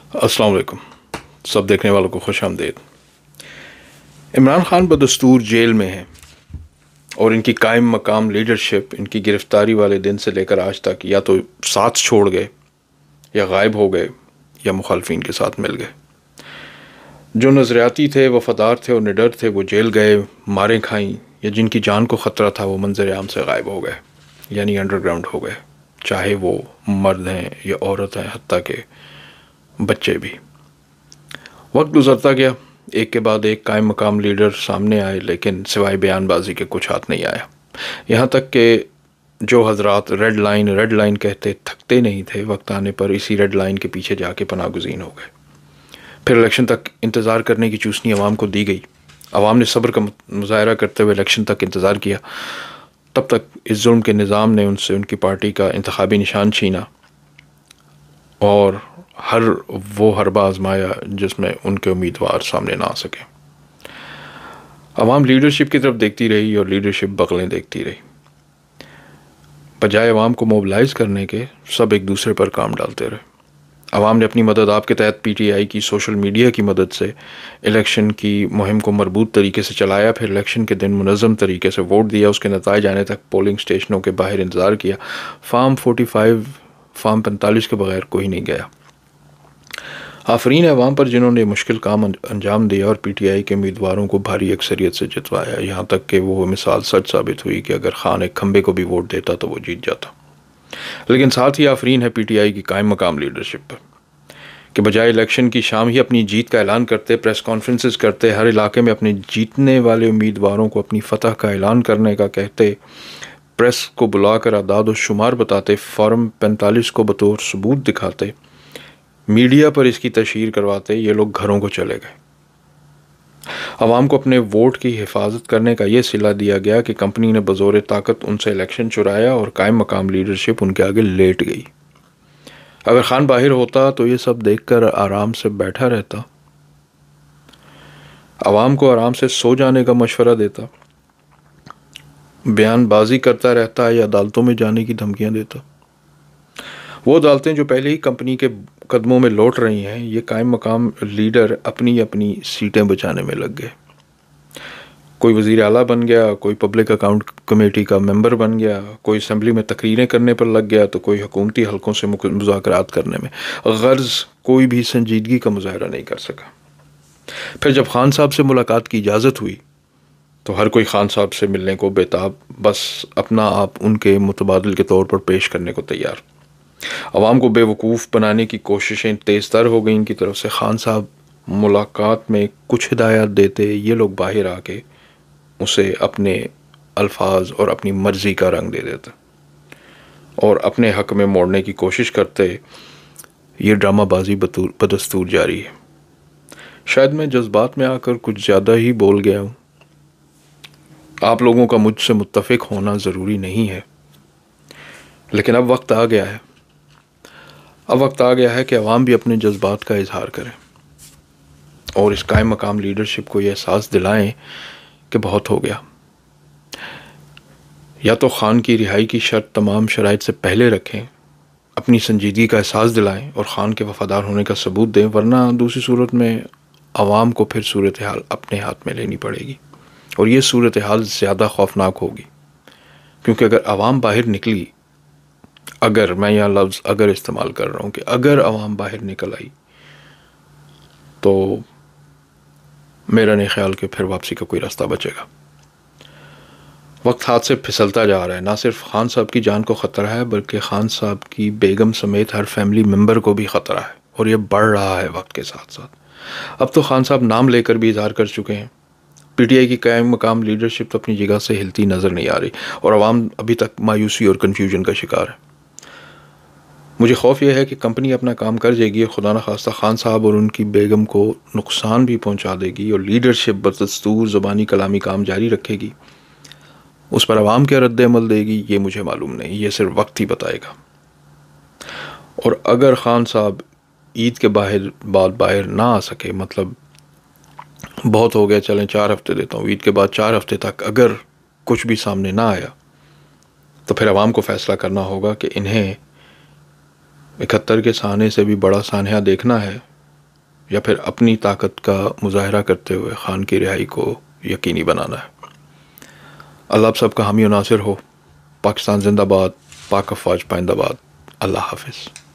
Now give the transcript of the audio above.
अस्सलाम वालेकुम। सब देखने वालों को खुश आमदीद। इमरान खान बदस्तूर जेल में हैं और इनकी कायम मकाम लीडरशिप इनकी गिरफ्तारी वाले दिन से लेकर आज तक या तो साथ छोड़ गए, या गायब हो गए, या मुखालफिन के साथ मिल गए। जो नज़रियाती थे, वफादार थे और निडर थे, वो जेल गए, मारें खाईं, या जिनकी जान को ख़तरा था वो मंजर आम से गायब हो गए, यानी अंडरग्राउंड हो गए, चाहे वो मर्द हैं या औरत हैं, हत्ता के बच्चे भी। वक्त गुजरता गया, एक के बाद एक कायम मकाम लीडर सामने आए, लेकिन सिवाय बयानबाजी के कुछ हाथ नहीं आया। यहाँ तक कि जो हजरात रेड लाइन कहते थकते नहीं थे, वक्त आने पर इसी रेड लाइन के पीछे जाके पनाह गुज़ीन हो गए। फिर इलेक्शन तक इंतज़ार करने की चूसनी अवाम को दी गई। अवाम ने सब्र का मुजाहरा करते हुए इलेक्शन तक इंतज़ार किया। तब तक इस जुल्म के निज़ाम ने उनसे उनकी पार्टी का इंतखाबी निशान छीना और वो हरबा आजमाया जिसमें उनके उम्मीदवार सामने ना आ सके। अवाम लीडरशिप की तरफ देखती रही और लीडरशिप बगलें देखती रही। बजाय अवाम को मोबिलाइज करने के, सब एक दूसरे पर काम डालते रहे। अवाम ने अपनी मदद आपके तहत PTI की सोशल मीडिया की मदद से इलेक्शन की मुहिम को मरबूत तरीके से चलाया। फिर इलेक्शन के दिन मुनज़्ज़म तरीके से वोट दिया, उसके नताइज आने तक पोलिंग स्टेशनों के बाहर इंतज़ार किया। फार्म 45 के बगैर कोई नहीं गया। आफरीन अवाम पर जिन्होंने मुश्किल काम अंजाम दिया और PTI के उम्मीदवारों को भारी अक्सरियत से जितवाया, यहाँ तक कि वो मिसाल सच साबित हुई कि अगर खान एक खंबे को भी वोट देता तो वो जीत जाता। लेकिन साथ ही आफरीन है PTI की कायम मकाम लीडरशिप पर कि बजाय इलेक्शन की शाम ही अपनी जीत का ऐलान करते, प्रेस कॉन्फ्रेंसेस करते, हर इलाके में अपने जीतने वाले उम्मीदवारों को अपनी फतह का ऐलान करने का कहते, प्रेस को बुलाकर आदाद और शुमार बताते, फॉर्म 45 को बतौर सबूत दिखाते, मीडिया पर इसकी तशहीर करवाते, ये लोग घरों को चले गए। अवाम को अपने वोट की हिफाजत करने का ये सिला दिया गया कि कंपनी ने बज़ोर ताकत उनसे इलेक्शन चुराया और कायम मकाम लीडरशिप उनके आगे लेट गई। अगर खान बाहर होता तो ये सब देखकर आराम से बैठा रहता, अवाम को आराम से सो जाने का मशवरा देता, बयानबाजी करता रहता या अदालतों में जाने की धमकियां देता। वो अदालतें जो पहले ही कंपनी के कदमों में लौट रही हैं, ये कायम मकाम लीडर अपनी अपनी सीटें बचाने में लग गए। कोई वज़ीर आला बन गया, कोई पब्लिक अकाउंट कमेटी का मेंबर बन गया, कोई असम्बली में तकरीरें करने पर लग गया, तो कोई हुकूमती हलकों से मुज़ाकरात करने में। गर्ज़ कोई भी संजीदगी का मुज़ाहरा नहीं कर सका। फिर जब खान साहब से मुलाकात की इजाज़त हुई तो हर कोई खान साहब से मिलने को बेताब, बस अपना आप उनके मुतबादिल के तौर पर पेश करने को तैयार। अवाम को बेवकूफ़ बनाने की कोशिशें तेज़ तर हो गई इनकी तरफ से। खान साहब मुलाकात में कुछ हिदायत देते, ये लोग बाहर आके उसे अपने अल्फाज और अपनी मर्ज़ी का रंग दे देते और अपने हक़ में मोड़ने की कोशिश करते। ये ड्रामाबाजी बदस्तूर जारी है। शायद मैं जज्बात में आकर कुछ ज़्यादा ही बोल गया हूँ। आप लोगों का मुझसे मुत्तफ़िक होना ज़रूरी नहीं है, लेकिन अब वक्त आ गया है। अब वक्त आ गया है कि अवाम भी अपने जज्बात का इजहार करें और इस कायम मकाम लीडरशिप को यह एहसास दिलाएं कि बहुत हो गया। या तो खान की रिहाई की शर्त तमाम शराइत से पहले रखें, अपनी संजीदगी का एहसास दिलाएं और खान के वफ़ादार होने का सबूत दें, वरना दूसरी सूरत में अवाम को फिर सूरत हाल अपने हाथ में लेनी पड़ेगी। और ये सूरत हाल ज़्यादा खौफनाक होगी, क्योंकि अगर अवाम बाहर निकली, अगर मैं यहाँ लफ्ज़ अगर इस्तेमाल कर रहा हूँ कि अगर अवाम बाहर निकल आई, तो मेरा नहीं ख्याल कि फिर वापसी का कोई रास्ता बचेगा। वक्त हाथ से फिसलता जा रहा है। ना सिर्फ खान साहब की जान को ख़तरा है, बल्कि खान साहब की बेगम समेत हर फैमिली मेम्बर को भी ख़तरा है, और ये बढ़ रहा है वक्त के साथ साथ। अब तो खान साहब नाम लेकर भी इजहार कर चुके हैं। PTI की कायम मकाम लीडरशिप तो अपनी जगह से हिलती नज़र नहीं आ रही और अवाम अभी तक मायूसी और कन्फ्यूजन का शिकार है। मुझे खौफ यह है कि कंपनी अपना काम कर जाएगी और खुदा न खास्ता खान साहब और उनकी बेगम को नुकसान भी पहुंचा देगी, और लीडरशिप बदस्तूर ज़बानी कलामी काम जारी रखेगी। उस पर अवाम क्या रद्द अमल देगी ये मुझे मालूम नहीं, ये सिर्फ वक्त ही बताएगा। और अगर खान साहब ईद के बाद बाहर ना आ सके, मतलब बहुत हो गया, चलें 4 हफ्ते देता हूँ, ईद के बाद 4 हफ्ते तक अगर कुछ भी सामने ना आया, तो फिर अवाम को फ़ैसला करना होगा कि इन्हें 71 के साने से भी बड़ा सानहा देखना है یا پھر اپنی طاقت کا مظاہرہ کرتے ہوئے خان کی رہائی کو یقینی بنانا ہے۔ اللہ آپ سب کا حامی و ناصر ہو۔ پاکستان زندہ باد، پاک افواج پائندہ باد۔ اللہ حافظ۔